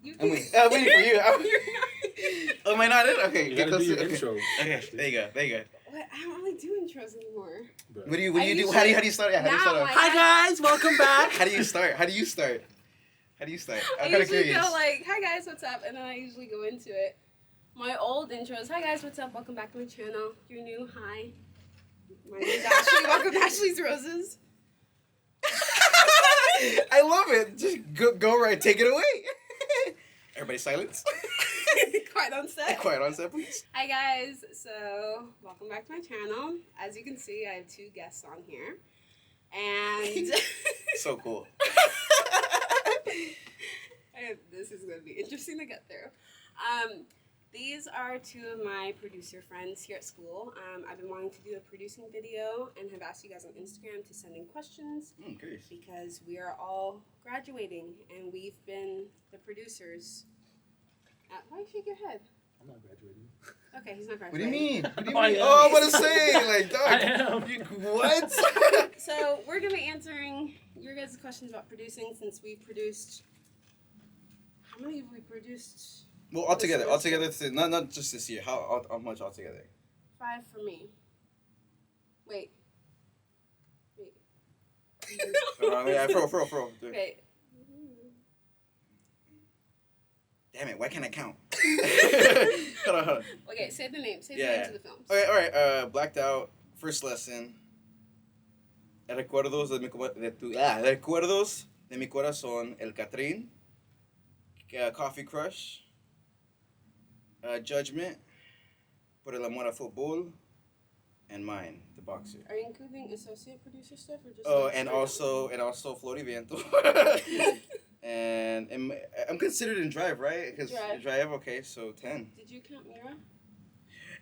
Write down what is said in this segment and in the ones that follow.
I'm waiting for you. Oh, am I not it? Okay, You get gotta close do to your okay. intro. Okay, there you go. What? I don't really do intros anymore. What do you do? How do you start? Yeah, how do you start? Now, like, Hi guys, welcome back. How do you start? I'm I kind of usually curious. go like, "Hi guys, what's up?" and then I usually go into it. My old intros, "Hi guys, what's up? Welcome back to my channel. If you're new, hi. My name's Ashley. Welcome to Ashley's Roses." I love it. Just go right. Take it away. Everybody silence. Quiet on set. Quiet on set, please. Hi guys, so welcome back to my channel. As you can see, I have 2 guests on here, and So cool. this is going to be interesting to get through. These are 2 of my producer friends here at school. I've been wanting to do a producing video and have asked you guys on Instagram to send in questions Curious. because we are all graduating and we've been the producers. Why do you shake your head? I'm not graduating. Okay, he's not What do graduating. you mean? I am. Oh, I'm about to say, like, dog. I am. What? So we're going to be answering your guys' questions about producing since we've produced... How many have we produced? Well, altogether, not just this year. How much altogether? 5 for me. Wait. Yeah, for real. Okay. Damn it! Why can't I count? Hold on. Okay, say the name. Say the Yeah. names of the films. Okay, all right. Blacked Out. First Lesson. Recuerdos de mi corazón. El Catrín. Coffee Crush. Judgment. Por el amor a fútbol. And Mine, the boxer. Are you including associate producer stuff or just? Oh, like and straight up? also Flor y Viento. and I'm considered in Drive, right? Because Drive, okay, so 10. Did you count Mira?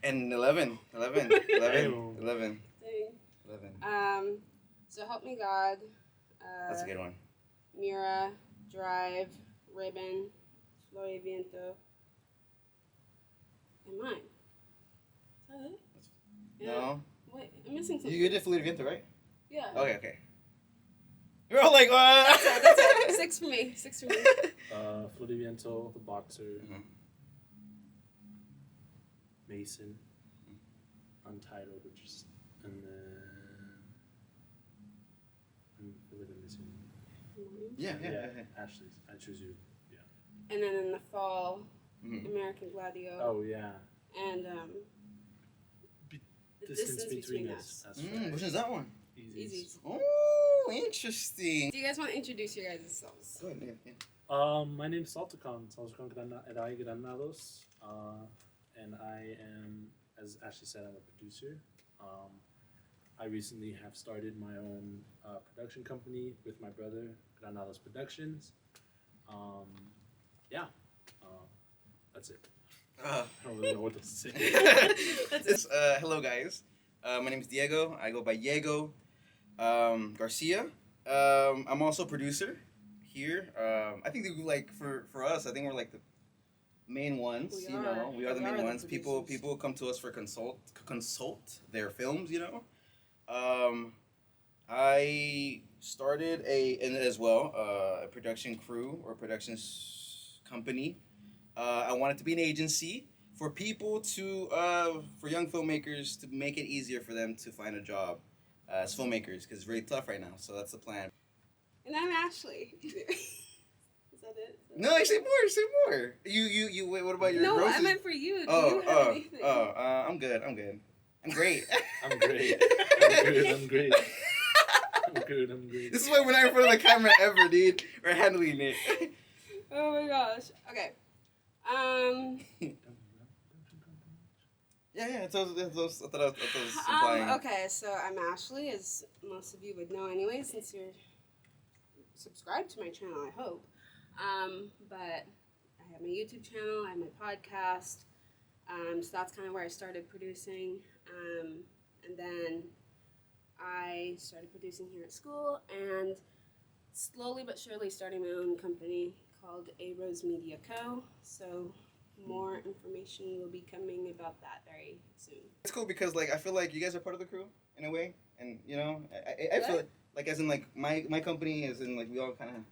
And 11. Dang. So Help Me God. That's a good one. Mira, Drive, Ribbon, Flor y Viento, and Mine. Is that it? Yeah. No. Wait, I'm missing something. You did Flor y Viento, right? Yeah. Okay. You're all like, That's it. 6 for me. Flor y Viento, the boxer. Mhm. Mason. Untitled, which is, and then I feel like I'm missing. Yeah. Ashley's. I choose you. Yeah. And then in the fall, Mhm. American Gladio. Oh yeah. And The Distance Between Us. That's right. Which is that one? Easy. Oh, interesting. Do you guys want to introduce your guys' selves? Go ahead, yeah. My name's Salticon Granados, and I am, as Ashley said, I'm a producer. I recently have started my own production company with my brother, Granados Productions. That's it. I don't really know what else to say. Hello, guys. My name is Diego. I go by Diego Garcia. I'm also a producer here. I think that for us, I think we're like the main ones. We are. We are the main ones. producers. People come to us for consult their films. I started a production crew or production company. I wanted to be an agency for people for young filmmakers to make it easier for them to find a job as filmmakers because it's really tough right now. So that's the plan. And I'm Ashley. Is that it? No, say more. You. Wait, what about your No, roses? I meant for you. Do you have anything? I'm good. I'm great. I'm great. This is why we're not in front of the camera ever, dude. We're handling it. Oh my gosh. Okay. Yeah. That's what I was implying. Okay, so I'm Ashley, as most of you would know anyway, since you're subscribed to my channel, I hope. But I have my YouTube channel, I have my podcast, so that's kind of where I started producing. And then I started producing here at school, and slowly but surely starting my own company called A Rose Media Co. So more information will be coming about that very soon. It's cool because I feel like you guys are part of the crew in a way, and I feel like as in my company is in we all kind of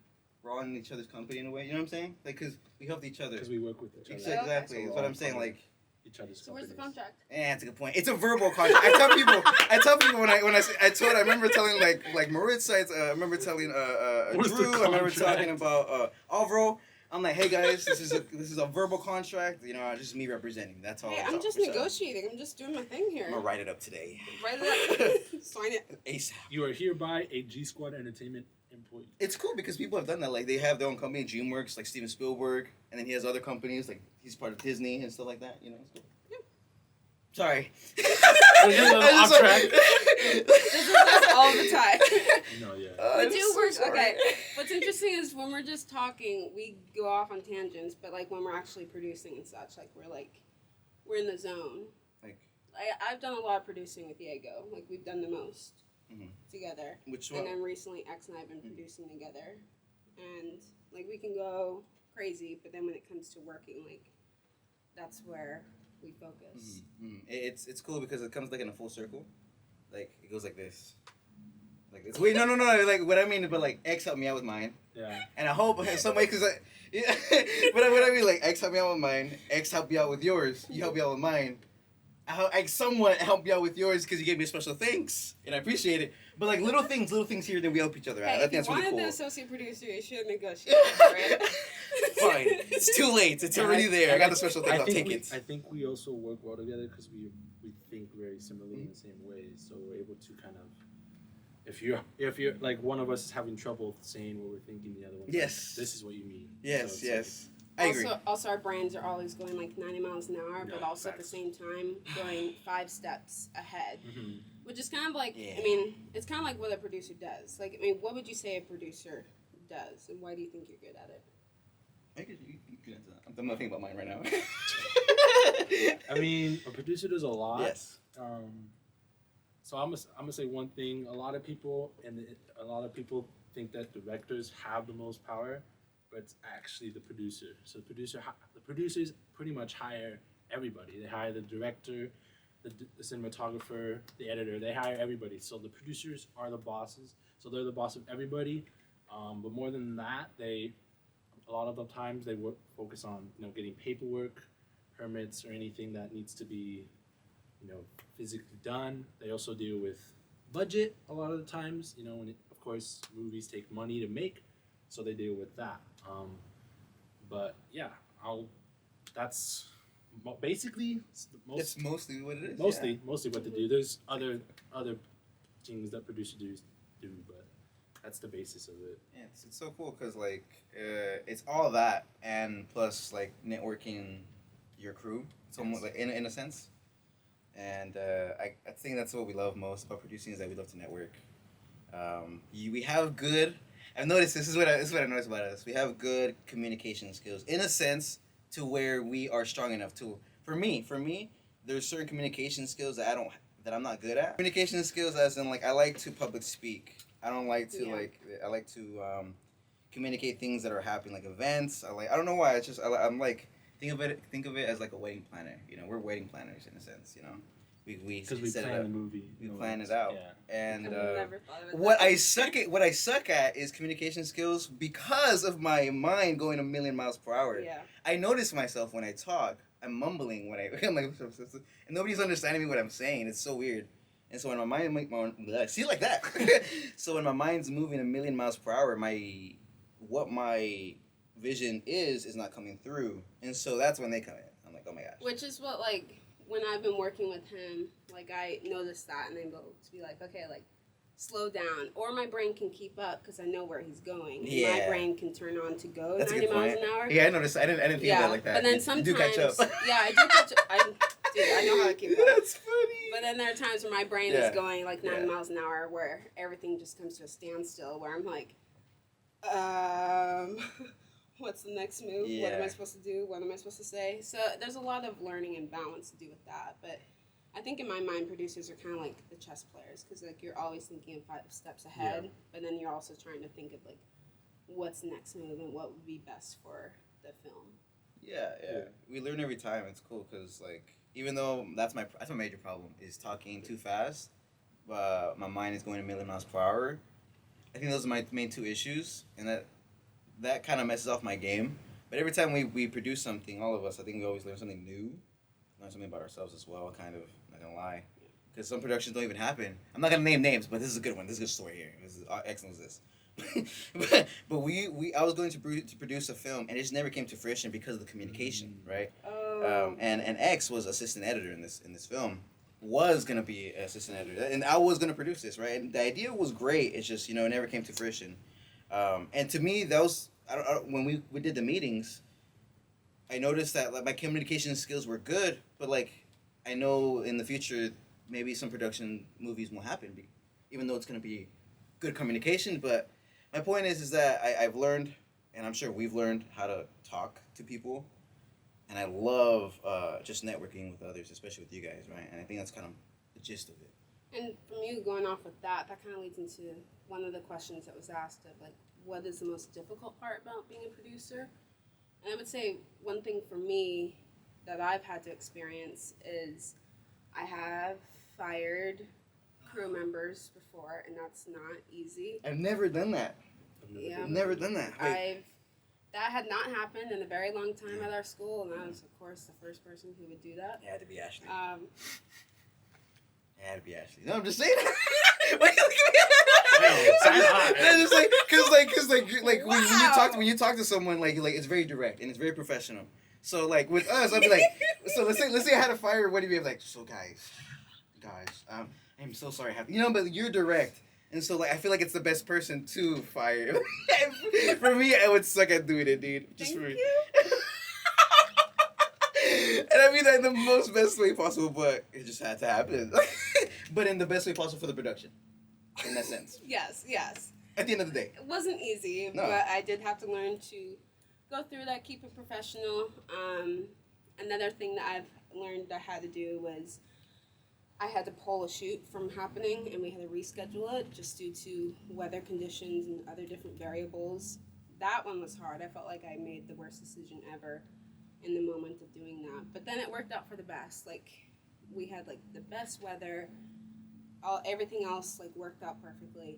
we're all in each other's company in a way. You know what I'm saying? Like, because we helped each other. Because we work with each other. Exactly. So That's what I'm saying. Like, each other's So where's the companies. contract? that's a good point. It's a verbal contract. I tell people when I remember telling like Maritza, I remember telling What's the Drew, I remember contract? talking about Alvaro. I'm like, hey guys, this is a verbal contract. You know, just me representing. That's all. Hey, that's I'm all just we're saying. negotiating. I'm just doing my thing here. I'm gonna write it up today. Write it up. Sign it. ASAP. You are hereby a G Squad Entertainment employee. It's cool because people have done that. Like they have their own company, DreamWorks, like Steven Spielberg, and then he has other companies like he's part of Disney and stuff like that. You know, it's cool. Yeah. Sorry. We're getting a little off track. This is us all the time. No, yeah. We I'm do so work. sorry. Okay. What's interesting is when we're just talking, we go off on tangents. But like when we're actually producing and such, like we're in the zone. Like I've done a lot of producing with Diego. Like we've done the most together. which And one? then recently, X and I have been producing together, and like we can go crazy. But then when it comes to working, like that's where we focus. It's cool because it comes like in a full circle. Like it goes like this. Like this. Wait, no. Like what I mean, but like X helped me out with mine, Yeah. and I hope in some way, cause yeah. But what I mean, like X helped me out with mine. X helped you out with yours. You helped me out with mine. I somewhat helped you out with yours because you gave me a special thanks, and I appreciate it. But like little things here, then we help each other out. Hey, I think if you that's really wanted cool. the associate producer, you should negotiate. Right? Fine, it's too late. It's already there. I got the special thing. I'll take it. I think we also work well together because we think very similarly in the same ways. So we're able to kind of, if you're like one of us is having trouble saying what we're thinking, the other one. Yes. This is what you mean. Yes, So yes. I agree. Also, our brains are always going like 90 miles an hour, but Yeah, also at the facts. same time going 5 steps ahead. Mm-hmm. Which is kind of like, Yeah. I mean, it's kind of like what a producer does. Like, I mean, what would you say a producer does, and why do you think you're good at it? I'm not thinking about mine right now. I mean, a producer does a lot. Yes. So I'm gonna say one thing. A lot of people think that directors have the most power, but it's actually the producer. So the producers pretty much hire everybody. They hire the director, the cinematographer, the editor. They hire everybody. So the producers are the bosses. So they're the boss of everybody. But more than that, a lot of the times they focus on getting paperwork, permits, or anything that needs to be physically done. They also deal with budget a lot of the times. Of course, movies take money to make, so they deal with that. But yeah, that's basically It's mostly what it is. mostly what they do. There's other things that producers do, but that's the basis of it. Yeah, it's so cool because like it's all that and plus like networking your crew, somewhat like in a sense. And I think that's what we love most about producing is that we love to network. We have good. I've noticed this is what I noticed about us. We have good communication skills in a sense to where we are strong enough to. For me, there's certain communication skills that I'm not good at. Communication skills as in like I like to public speak. I don't like to I like to communicate things that are happening like events. I don't know why. It's just I'm like think of it as like a wedding planner. We're wedding planners in a sense. We Because we set plan it the up. movie. We plan it out. Yeah. And I've never thought of it what that way. I suck at is communication skills because of my mind going a million miles per hour. Yeah. I notice myself when I talk, I'm mumbling when I'm like, and nobody's understanding me what I'm saying. It's so weird. And so when my mind, see like that. So when my mind's moving a million miles per hour, what my vision is not coming through. And so that's when they come in. I'm like, oh my gosh. Which is what, like, when I've been working with him, like, I noticed that, and then go to be like, okay, like, slow down. Or my brain can keep up because I know where he's going. And Yeah. my brain can turn on to go That's a 90 good miles point. an hour. Yeah, I noticed. I didn't think of that like that. But then You sometimes, do catch up. yeah, I do catch up. Dude, I know how to keep up. That's funny. But then there are times where my brain Yeah. is going like 90 Yeah. miles an hour where everything just comes to a standstill where I'm like, what's the next move? What am I Yeah. supposed to do? What am I supposed to say? So there's a lot of learning and balance to do with that. But I think in my mind, producers are kind of like the chess players because like you're always thinking of 5 steps ahead, but then you're also trying to think of like what's the next move and what would be best for the film. Yeah. We learn every time. It's cool because like even though that's my major problem is talking too fast, but my mind is going a million miles per hour. I think those are my main 2 issues, and that that kind of messes off my game. But every time we produce something, all of us, I think we always learn something new, learn something about ourselves as well. Kind of, I'm not gonna lie, because some productions don't even happen. I'm not gonna name names, but this is a good one. This is a good story here. This is excellent. This. but I was going to produce a film, and it just never came to fruition because of the communication, right? Oh. And X was assistant editor in this film. Was gonna be assistant editor, and I was gonna produce this, right? And the idea was great. It's just, it never came to fruition. And to me, that was when we did the meetings, I noticed that like my communication skills were good, but like I know in the future maybe some production movies won't happen, even though it's gonna be good communication. But my point is that I've learned, and I'm sure we've learned how to talk to people, and I love just networking with others, especially with you guys, right? And I think that's kind of the gist of it. And from you going off with that kind of leads into one of the questions that was asked of like, what is the most difficult part about being a producer? And I would say one thing for me that I've had to experience is I have fired crew members before, and that's not easy. I've never done that. Yeah. I've never done that. Wait. That had not happened in a very long time at our school, and I was, of course, the first person who would do that. It had to be Ashley. It had to be Ashley. No, I'm just saying. Wait, look at me. No, just like when you talk to someone, like it's very direct and it's very professional. So like with us, I'd be like, so let's say I had a fire. What do you have? Like, so guys, I'm so sorry. But you're direct. And so, like, I feel like it's the best person to fire. For me, I would suck at doing it, dude. Just Thank for me. you. And I mean that in the most best way possible, but it just had to happen. But in the best way possible for the production, in that sense. Yes. At the end of the day. It wasn't easy, No. but I did have to learn to go through that, keep it professional. Another thing that I've learned I had to do was I had to pull a shoot from happening, and we had to reschedule it just due to weather conditions and other different variables. That one was hard. I felt like I made the worst decision ever in the moment of doing that. But then it worked out for the best. Like, we had like the best weather. Everything else like worked out perfectly.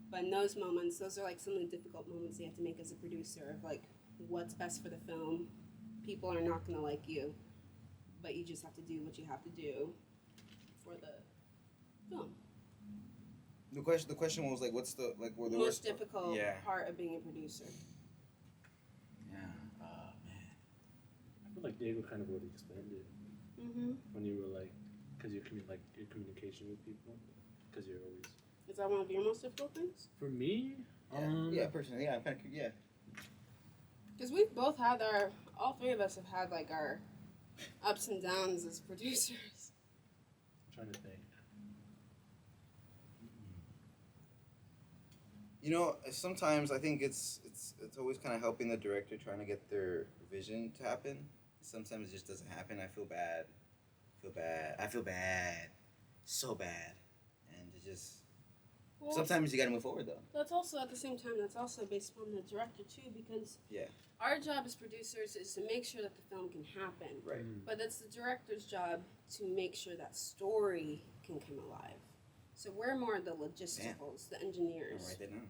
But in those moments, those are like some of the difficult moments you have to make as a producer of like what's best for the film. People are not going to like you, but you just have to do what you have to do for the film. The question was like, what's the like? The most difficult part of being a producer. Yeah. Oh man. I feel like Diego kind of already explained it when you were like, because your communication with people, because you're always. Is that one of your most difficult things? For me, Yeah, personally, yeah, I'm kind of, yeah. Because we've both had all three of us have had like our ups and downs as producers. I'm trying to think. Sometimes I think it's always kind of helping the director trying to get their vision to happen. Sometimes it just doesn't happen. I feel bad. So bad. And it just... Well, sometimes you gotta move forward, though. That's also, at the same time, that's also based upon the director, too, because our job as producers is to make sure that the film can happen. Right. But it's the director's job to make sure that story can come alive. So we're more the logisticals, the engineers. I'll write that down.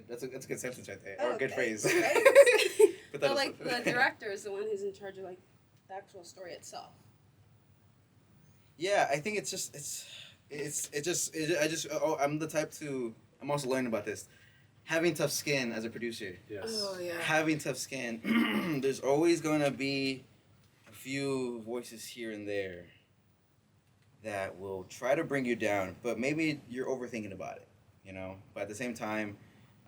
That's a good sentence right there. Or a good phrase. But like the director is the one who's in charge of like the actual story itself. Yeah, I think I'm the type to, I'm also learning about this. Having tough skin as a producer. Yes. Oh, yeah. Having tough skin. There's always going to be a few voices here and there that will try to bring you down, but maybe you're overthinking about it, But at the same time,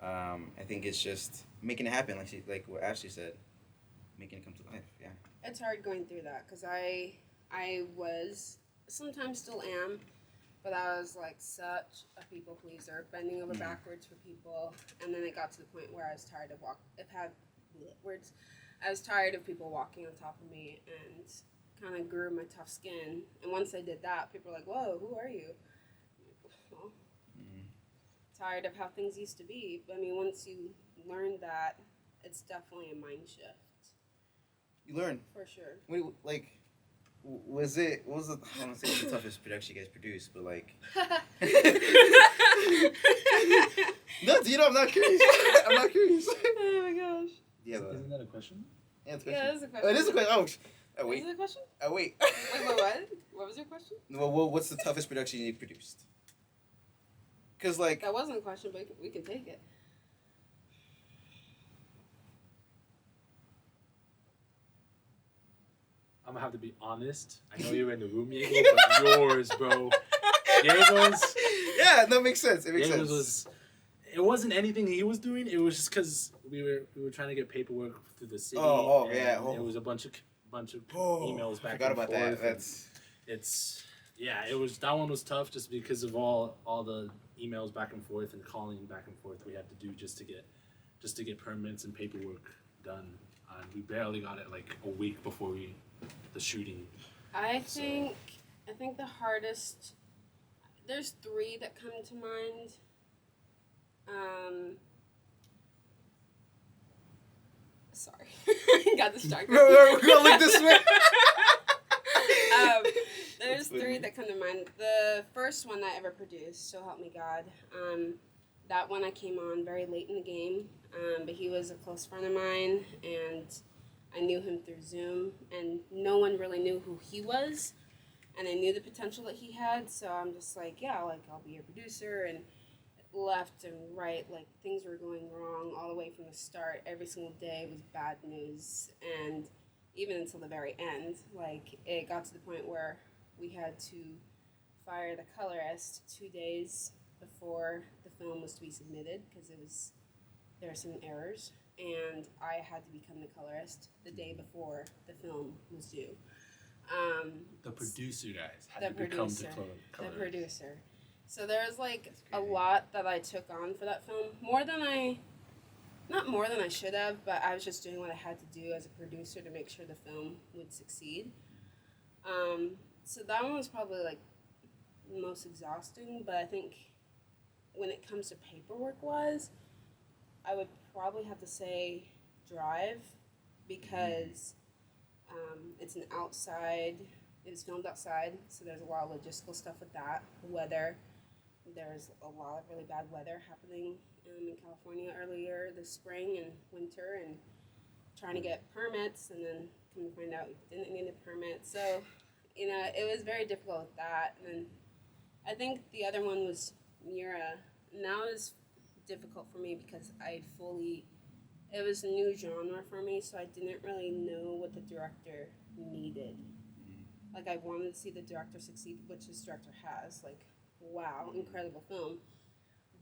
I think it's just making it happen, like what Ashley said, making it come to life, yeah. It's hard going through that, because I was, sometimes still am, but I was like such a people pleaser, bending over backwards for people, and then it got to the point where I was tired of I was tired of people walking on top of me, and kind of grew my tough skin. And once I did that, people were like, "Whoa, who are you?" Well, tired of how things used to be. But I mean, once you learn that, it's definitely a mind shift. You learn for sure. What was the I don't want to say it's the toughest production you guys produced, but like No, you know, I'm not curious. I'm not curious. Oh my gosh. Yeah, Isn't that a question? Yeah, it's a Yeah, question. that is a question. Oh, it is a question. Oh, wait. Is it a question? Oh, wait. Wait, what? What was your question? Well, what's the toughest production you produced? Because, like... That wasn't a question, but we can take it. I'm gonna have to be honest. I know you were in the room, Diego, but yours, bro. Diego's. Yeah, that makes sense. It makes Diego's sense. it wasn't anything he was doing. It was just because we were trying to get paperwork through the city. Yeah. It was a bunch of Oh, emails back forgot and about forth. that. It was that one was tough just because of all the emails back and forth and calling back and forth we had to do just to get permits and paperwork done. And we barely got it like a week before the shooting. I think the hardest. There's 3 that come to mind. Sorry, got distracted. We're gonna look this way. There's 3 that come to mind. The first one that I ever produced, so help me God. That one I came on very late in the game, but he was a close friend of mine, and I knew him through Zoom, and no one really knew who he was, and I knew the potential that he had, so I'm just like, yeah, like, I'll be your producer, and left and right, like, things were going wrong all the way from the start. Every single day was bad news, and even until the very end, like, it got to the point where we had to fire the colorist 2 days before the film was to be submitted, because there were some errors, and I had to become the colorist the day before the film was due. The producer guys had The to become the producer. colorist. The producer. So there was like a lot that I took on for that film. Not more than I should have, but I was just doing what I had to do as a producer to make sure the film would succeed. So that one was probably like the most exhausting, but I think when it comes to paperwork wise, I would probably have to say Drive, because it was filmed outside, so there's a lot of logistical stuff with that. Weather, there's a lot of really bad weather happening in California earlier this spring and winter, and trying to get permits, and then come to find out we didn't need a permit. So, it was very difficult with that. And then I think the other one was Mira, and that was difficult for me because it was a new genre for me, so I didn't really know what the director needed. Like, I wanted to see the director succeed, which this director has. Like, wow, incredible film.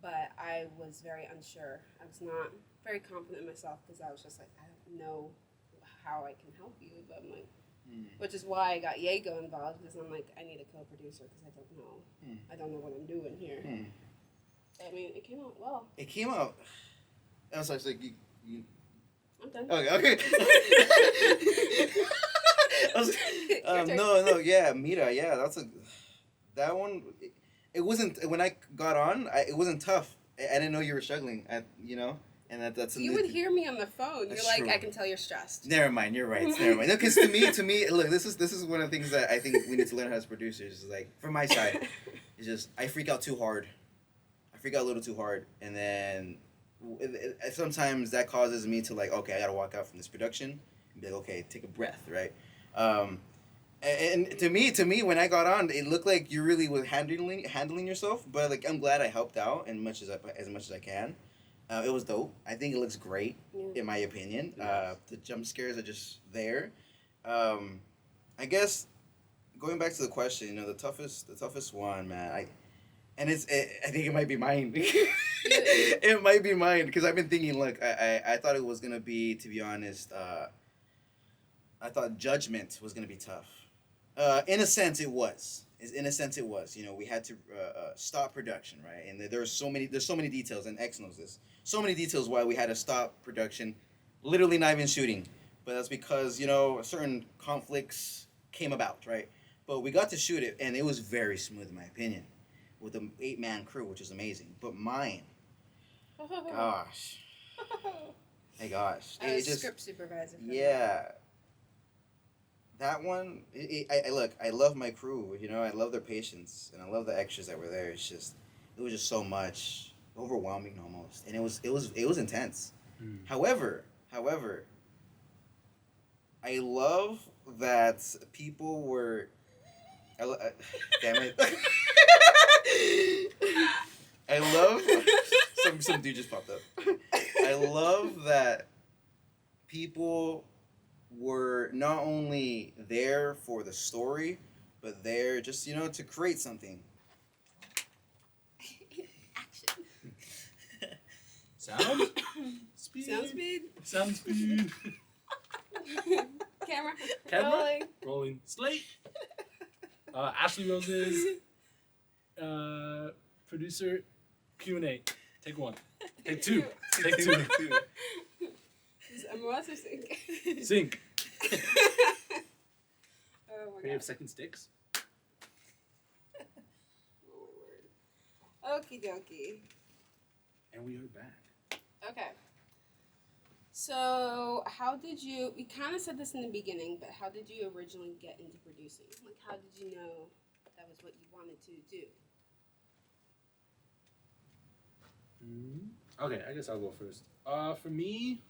But I was very unsure. I was not very confident in myself, because I was just like, I don't know how I can help you. But I'm like, which is why I got Diego involved, because I'm like, I need a co-producer, because I don't know. I don't know what I'm doing here. I mean, it came out well. It came out. I was like, you I'm done. Okay. Yeah, Mira, yeah, that one. It wasn't when I got on. It wasn't tough. I didn't know you were struggling. And that's. You would hear me on the phone. You're like, true. I can tell you're stressed. Never mind. You're right. Never mind. No, because to me, look, this is one of the things that I think we need to learn as producers. Is like, from my side, it's just I freak out too hard. I freak out a little too hard, and then sometimes that causes me to like, okay, I gotta walk out from this production and be like, okay, take a breath, right? And to me, when I got on, it looked like you really was handling yourself. But like, I'm glad I helped out as much as I can. It was dope. I think it looks great, in my opinion. The jump scares are just there. I guess going back to the question, the toughest one, man. I think it might be mine. It might be mine, because I've been thinking. Look, I thought it was gonna be, to be honest. I thought Judgment was gonna be tough. In a sense, it was. We had to stop production, right? And there's so many details, and X knows this. So many details why we had to stop production, literally not even shooting. But that's because certain conflicts came about, right? But we got to shoot it, and it was very smooth, in my opinion, with an 8-man crew, which is amazing. But mine, gosh, hey gosh, I was script supervisor. Yeah. That one, I love my crew, I love their patience, and I love the extras that were there. It's just, it was just so much, overwhelming almost, and it was intense. However, I love that people were. Damn it! I love some dude just popped up. I love that people were not only there for the story, but there just to create something. Action. Sound speed. Sound speed. Sound speed. Camera. Camera. Rolling. Slate. Ashley Roses. Producer. Q&A. Take one. Take two. Take two. Is it MOS or sync? Sync. Oh my We have god. second sticks. Oh my word. Okie dokie. And we are back. Okay. So, how did you? We kind of said this in the beginning, but how did you originally get into producing? Like, how did you know that was what you wanted to do? Okay, I guess I'll go first. For me,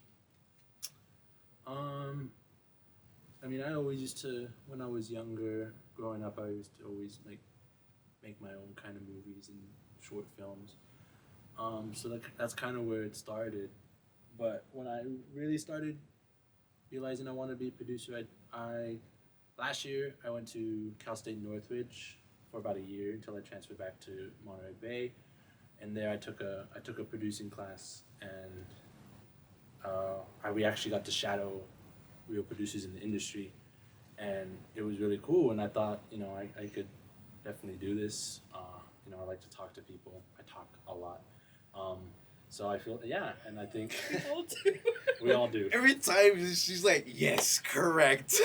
I mean, I always used to, when I was younger, growing up, I used to always make my own kind of movies and short films. So that's kind of where it started. But when I really started realizing I wanted to be a producer, I last year I went to Cal State Northridge for about a year until I transferred back to Monterey Bay. And there I took a producing class, and we actually got to shadow real producers in the industry, and it was really cool. And I thought, I could definitely do this. I like to talk to people. I talk a lot. So I feel, and I think we all do. Every time she's like, yes, correct.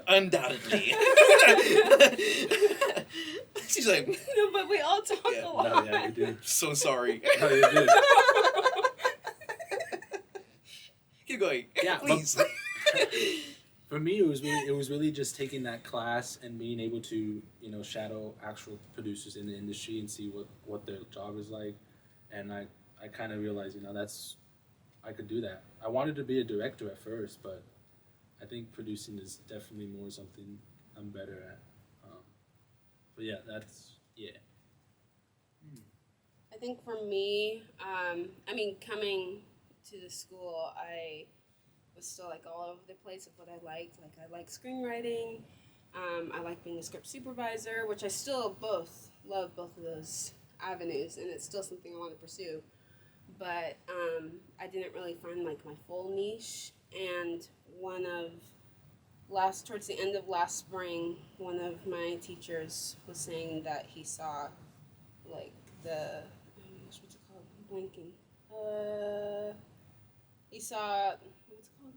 Undoubtedly. She's like, No, but we all talk a lot. No, yeah, we do. so sorry. No, you do. Keep going. Yeah, please. For me, it was really just taking that class and being able to shadow actual producers in the industry and see what their job is like, and I kind of realized I could do that. I wanted to be a director at first, but I think producing is definitely more something I'm better at. But yeah, I think for me, coming to the school, I was still like all over the place of what I liked. Like I like screenwriting. I like being a script supervisor, which I still love both of those avenues, and it's still something I want to pursue. But I didn't really find like my full niche, and towards the end of last spring, one of my teachers was saying that he saw like what's it called? I'm blanking. He saw what's it called?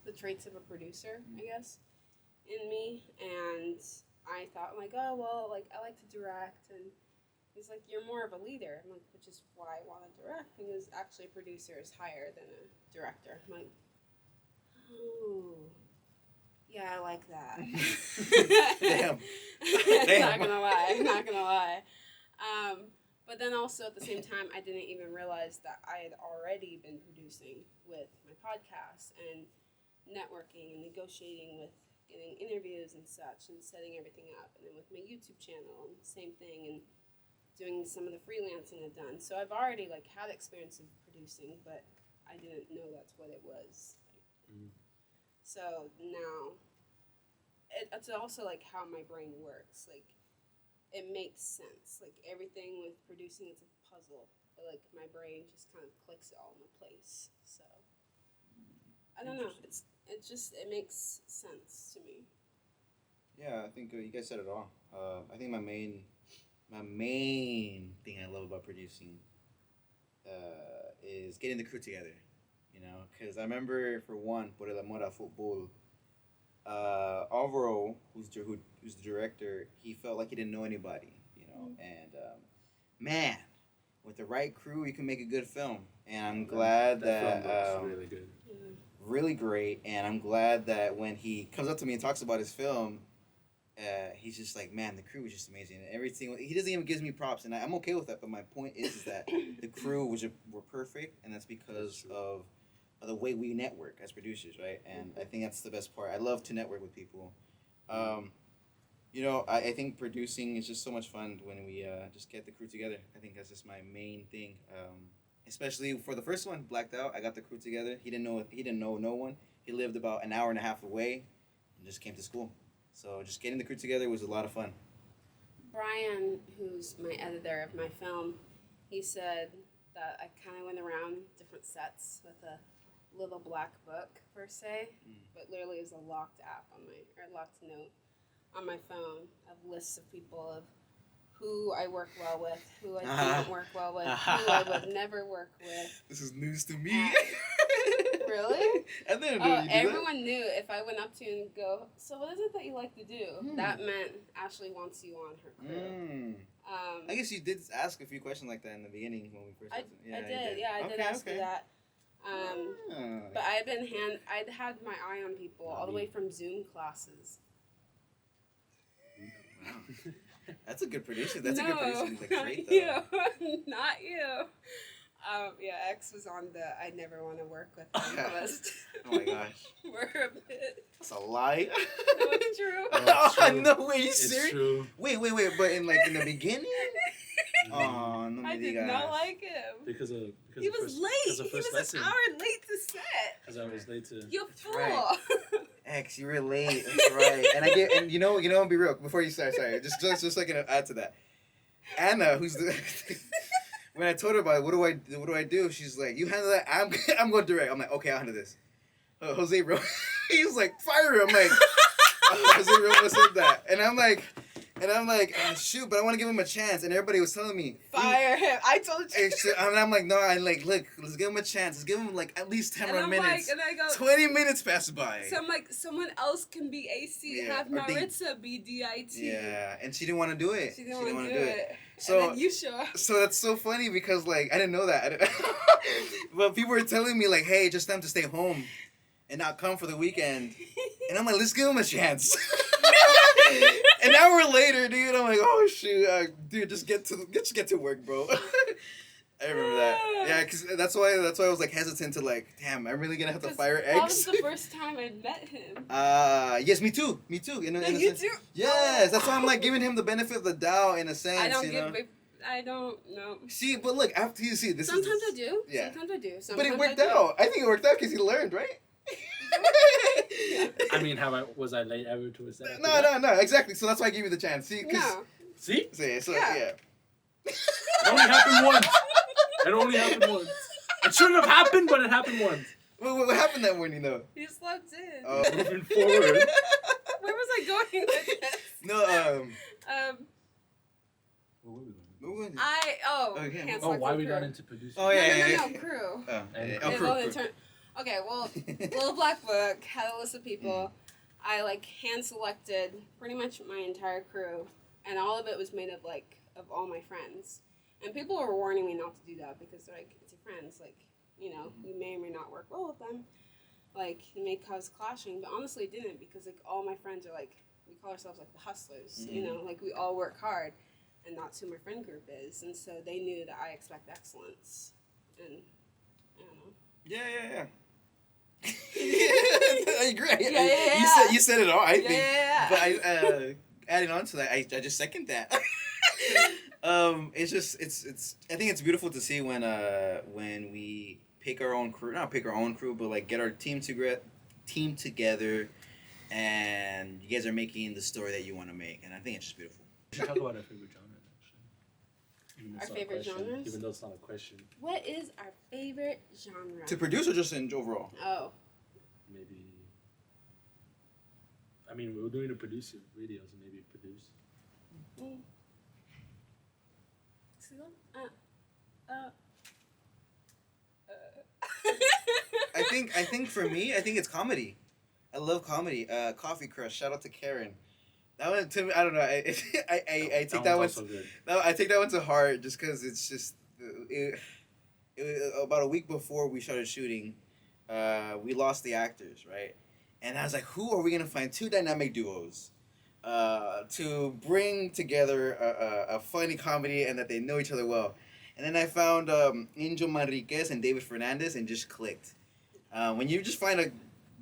The traits of a producer, I guess, in me, and I thought like, oh well, like I like to direct, and he's like, you're more of a leader. I'm like, which is why I want to direct. He was actually a producer is higher than a director. I'm like, oh, yeah, I like that. Damn. Not gonna lie. But then also at the same time, I didn't even realize that I had already been producing with my podcast and networking and negotiating with getting interviews and such and setting everything up. And then with my YouTube channel, and same thing, and doing some of the freelancing I've done. So I've already like had experience of producing, but I didn't know that's what it was. So now, it's also like how my brain works. Like, it makes sense. Like everything with producing, it's a puzzle. But like my brain just kind of clicks it all into place. So I don't know. It makes sense to me. Yeah, I think you guys said it all. I think my main thing I love about producing is getting the crew together. Because I remember, for one, por el amor a fútbol, Alvaro, who's the director, he felt like he didn't know anybody, and man, with the right crew, you can make a good film. And I'm glad that film looks really good, really great. And I'm glad that when he comes up to me and talks about his film, he's just like, man, the crew was just amazing. And everything, he doesn't even give me props, and I'm okay with that. But my point is that the crew were perfect, and that's because of the way we network as producers, right? And I think that's the best part. I love to network with people. You know, I think producing is just so much fun when we just get the crew together. I think that's just my main thing. Especially for the first one, Blacked Out, I got the crew together. He didn't know no one. He lived about an hour and a half away, and just came to school. So just getting the crew together was a lot of fun. Brian, who's my editor of my film, he said that I kind of went around different sets with a little black book per se, but literally it was a locked app locked note on my phone of lists of people of who I work well with, who I don't work well with, who I would never work with. This is news to me. Really? I didn't know you did everyone knew if I went up to you and go, so what is it that you like to do? That meant Ashley wants you on her crew. I guess you did ask a few questions like that in the beginning when we first. I did ask you that. But I'd had my eye on people all the way from Zoom classes. Wow. That's a good producer. That's a good producer. Like, great, though. You. Not you. X was on the I never want to work with them list. Oh my gosh. We're a bit. That's a lie. No, it's true. Oh, true. No way, you it's serious? True. Wait, but in the beginning? Oh, no. I did not like him. Because he was late. He was an hour late to set. Because I was late to. You fool. Right. X, you were late. That's right. And you know, I'll be real. Before you start, sorry, just like an add to that. Anna, who's the when I told her about it, what do I do? She's like, you handle that. I'm going direct. I'm like, okay, I'll handle this. Jose bro, he was like, fire him. I'm like, Jose bro said that, and I'm like, shoot, but I want to give him a chance. And everybody was telling me, fire him. I told you. And I'm like, no, look, let's give him a chance. Let's give him like at least 10 more minutes. Like, and I go, 20 minutes pass by. So I'm like, someone else can be AC, have Maritza be DIT. Yeah, and she didn't want to do it. She didn't want to do it. So, and then you show up. So that's so funny because like I didn't know that. But people were telling me like, hey, just time to stay home and not come for the weekend. And I'm like, let's give him a chance. An hour later, dude, I'm like, oh shoot, dude, just get to work, bro. I remember that. Yeah, because that's why I was like hesitant to like, damn, I'm really gonna have to fire X. That was the first time I met him. Yes, me too. You too? Yes, that's why I'm like giving him the benefit of the doubt in a sense. I don't know. See, but look, after you see this. Sometimes I do. Yeah. Sometimes I do. But it worked out. I think it worked out because he learned, right? I mean, was I late ever to a set? No, exactly. So that's why I gave you the chance. See, See? Yeah. It only happened once. It shouldn't have happened, but it happened once. What happened that morning, though? You slept in. Moving forward. Where was I going with this? No, why we got into producing? Oh, yeah. No, crew. Crew. Okay, well, Little Black Book had a list of people. I like hand selected pretty much my entire crew, and all of it was made of like of all my friends. And people were warning me not to do that because they're like, it's your friends, like, you know, you may or may not work well with them. Like, it may cause clashing, but honestly it didn't because like all my friends are like, we call ourselves like the hustlers, you know, like we all work hard, and that's who my friend group is. And so they knew that I expect excellence, and I don't know. Yeah. I agree. You said it all. I think. Yeah. But adding on to that, I just second that. It's I think it's beautiful to see when we pick our own crew, not pick our own crew, but like get our team together, and you guys are making the story that you want to make, and I think it's just beautiful. We should talk about our favorite genre, actually. Our favorite genres? Even though it's not a question. What is our favorite genre? To produce or just in overall? Oh. Maybe. I mean, we were doing a producer videos, and maybe produce. I think for me, I think it's comedy. I love comedy. Coffee Crush. Shout out to Karen. That one to me, I don't know. I take that one. No, I take that one to heart just because it's just it about a week before we started shooting, we lost the actors, right? And I was like, who are we gonna find? Two dynamic duos. to bring together a funny comedy and that they know each other well. And then I found Angel Manriquez and David Fernandez and just clicked. When you just find a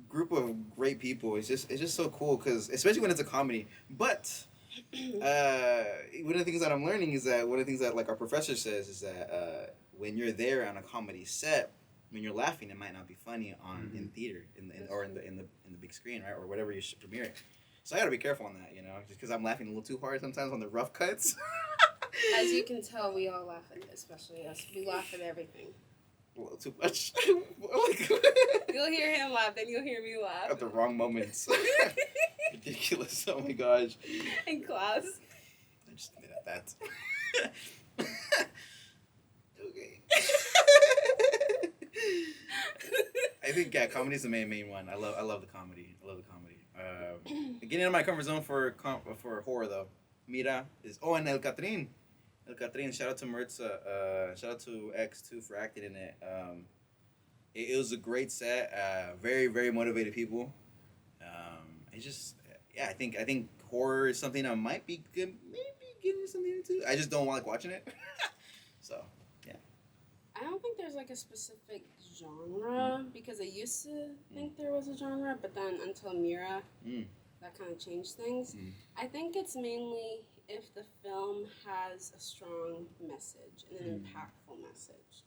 group of great people, it's just so cool because especially when it's a comedy. But one of the things that I'm learning is that one of the things that like our professor says is that when you're there on a comedy set, when you're laughing, it might not be funny on in theater or in the big screen, right, or whatever you should premiere it. So I gotta be careful on that, just because I'm laughing a little too hard sometimes on the rough cuts. As you can tell, we all laugh at, especially us. We laugh at everything. A little too much. You'll hear him laugh, then you'll hear me laugh. At the wrong moments. Ridiculous. Oh my gosh. In class. I just admit that. Okay. I think comedy is the main one. I love the comedy. Getting out of my comfort zone for horror though. Mira is and El Catrin. El Catrin, shout out to Mertza, shout out to X too for acting in it. It was a great set. Very very motivated people. It's just I think horror is something I might be good, maybe getting something into. I just don't like watching it. So yeah. I don't think there's like a specific genre because I used to think there was a genre, but then until Mira, that kind of changed things. I think it's mainly if the film has a strong message and an impactful message,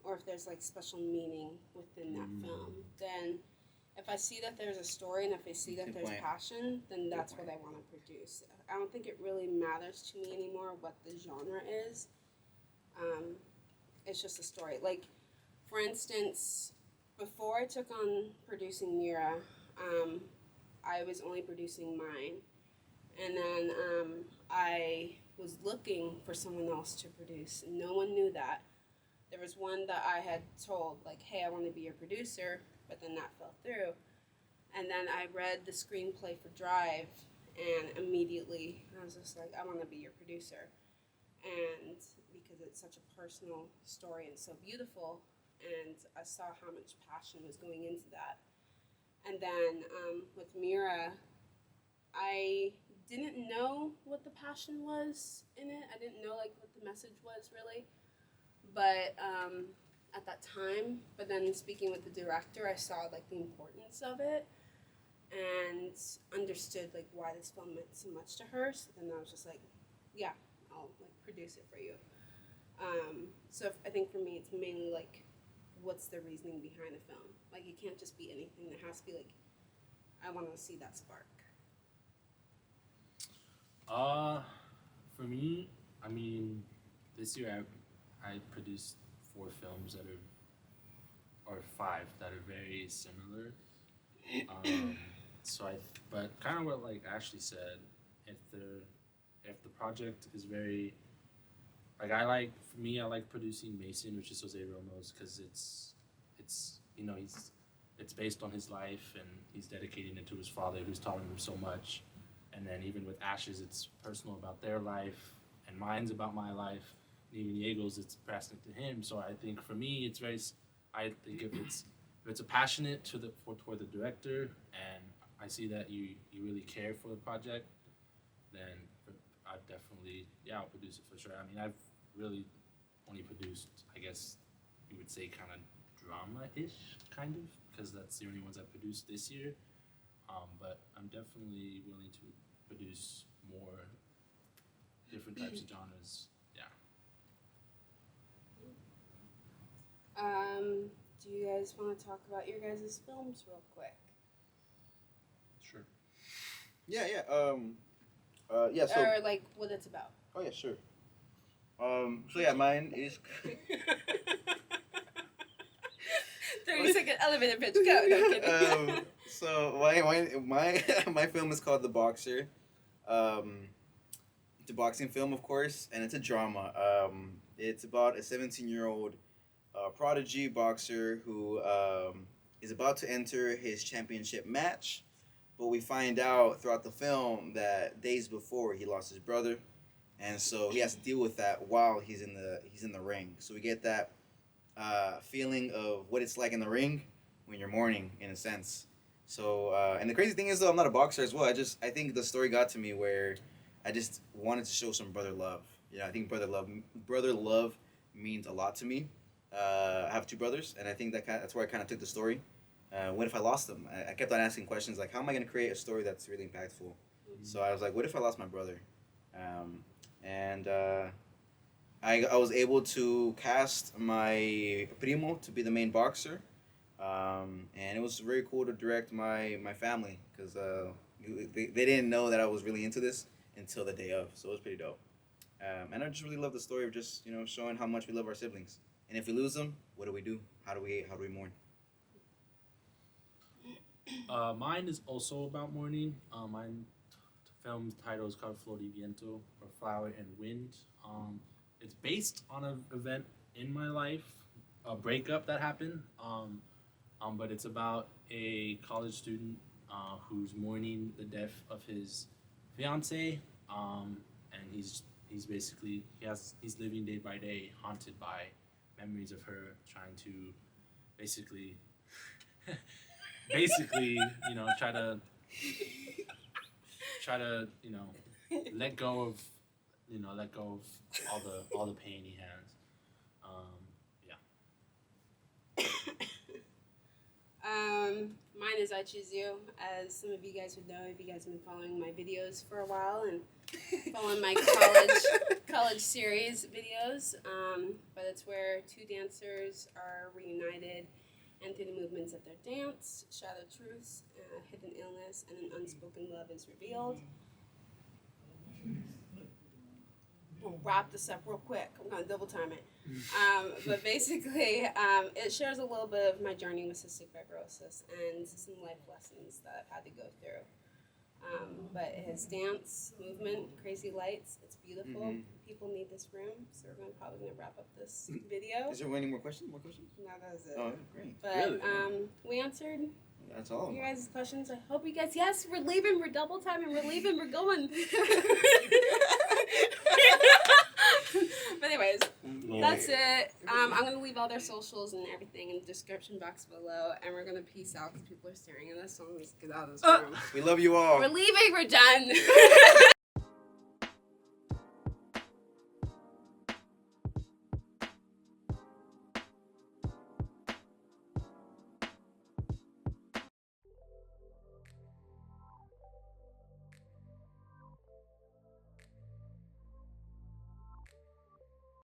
or if there's like special meaning within that film. Then, if I see that there's a story and if I see that there's passion, then that's what I want to produce. I don't think it really matters to me anymore what the genre is. It's just a story. Like, for instance, before I took on producing Mira, I was only producing mine. And then I was looking for someone else to produce. No one knew that. There was one that I had told, like, hey, I want to be your producer, but then that fell through. And then I read the screenplay for Drive, and immediately I was just like, I want to be your producer. And because it's such a personal story and so beautiful, and I saw how much passion was going into that. And then with Mira, I didn't know what the passion was in it. I didn't know like what the message was really, but at that time. But then speaking with the director, I saw like the importance of it and understood like why this film meant so much to her. So then I was just like, yeah, I'll like produce it for you. So I think for me, it's mainly like, what's the reasoning behind a film? Like, it can't just be anything. There has to be like, I want to see that spark. For me, I mean, this year I produced 4 films or 5 that are very similar. But kind of what like Ashley said, if the project is very, like I like producing Mason, which is Jose Romo's, because it's it's based on his life and he's dedicating it to his father who's taught him so much. And then even with Ash's, it's personal about their life, and mine's about my life. And even Diego's, it's passing it to him. So I think for me, it's very. I think if it's a passionate toward the director, and I see that you really care for the project, then I definitely I'll produce it for sure. I mean, I've really only produced, I guess you would say, kind of drama-ish, kind of, because that's the only ones I produced this year. But I'm definitely willing to produce more different types of genres. Do you guys want to talk about your guys' films real quick? Sure. Yeah. So. Or like what it's about. Oh yeah, sure. So yeah, mine is. 30-second elevator pitch. Go. No, kidding. So my film is called The Boxer. It's a boxing film, of course, and it's a drama. It's about a 17-year-old prodigy boxer who is about to enter his championship match, but we find out throughout the film that days before he lost his brother, and so he has to deal with that while he's in the ring. So we get that feeling of what it's like in the ring when you're mourning, in a sense. So and the crazy thing is though, I'm not a boxer as well. I think the story got to me where I just wanted to show some brother love. Yeah, I think brother love means a lot to me. I have two brothers, and I think that's where I kind of took the story. What if I lost them? I kept on asking questions like, how am I going to create a story that's really impactful? Mm-hmm. So I was like, what if I lost my brother? And I was able to cast my primo to be the main boxer. And it was very cool to direct my family because they didn't know that I was really into this until the day of. So it was pretty dope. And I just really love the story of just showing how much we love our siblings. And if we lose them, what do we do? How do we mourn? Mine is also about mourning. Mine film's title is called Flor y Viento, or Flower and Wind. It's based on an event in my life, a breakup that happened. But it's about a college student who's mourning the death of his fiance, and he's basically he's living day by day haunted by memories of her, trying to basically try to let go of all the pain he has. Mine is I Choose You. As some of you guys would know, if you guys have been following my videos for a while and following my college series videos, but it's where two dancers are reunited, and through the movements of their dance, shadow truths, hidden illness, and an unspoken love is revealed. We'll wrap this up real quick. I'm going to double time it. But basically, it shares a little bit of my journey with cystic fibrosis and some life lessons that I've had to go through. But it has dance, movement, crazy lights. It's beautiful. Mm-hmm. People need this room, so we're probably going to wrap up this video. Is there any more questions? More questions? No, that was it. Oh, great. But Really? we answered That's all. your guys' questions. I hope you guys, yes, we're leaving. We're double timing. We're leaving. We're going. But anyways, that's it. I'm going to leave all their socials and everything in the description box below. And we're going to peace out because people are staring at us. So let's get out of this room. We love you all. We're leaving. We're done.